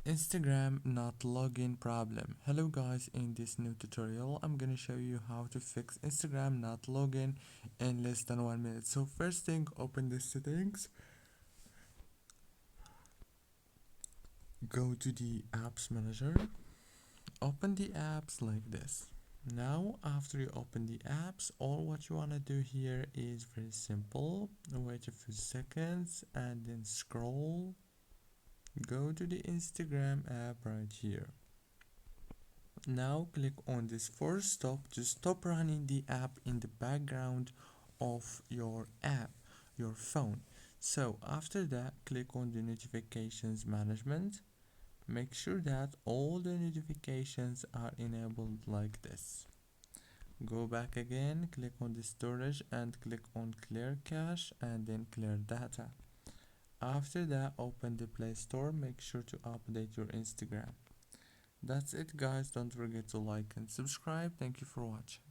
Instagram not login problem. Hello guys, in this new tutorial I'm gonna show you how to fix Instagram not login in less than 1 minute. So first thing, open the settings, go to the apps manager, open the apps like this. Now after you open the apps, all what you want to do here is very simple. Wait a few seconds and then scroll, go to the Instagram app right here. Now click on this force stop to stop running the app in the background of your app, your phone. So after that, click on the notifications management. Make sure that all the notifications are enabled like this. Go back again, click on the storage and click on clear cache and then clear data. After that, open the Play Store, make sure to update your Instagram. That's it guys, don't forget to like and subscribe. Thank you for watching.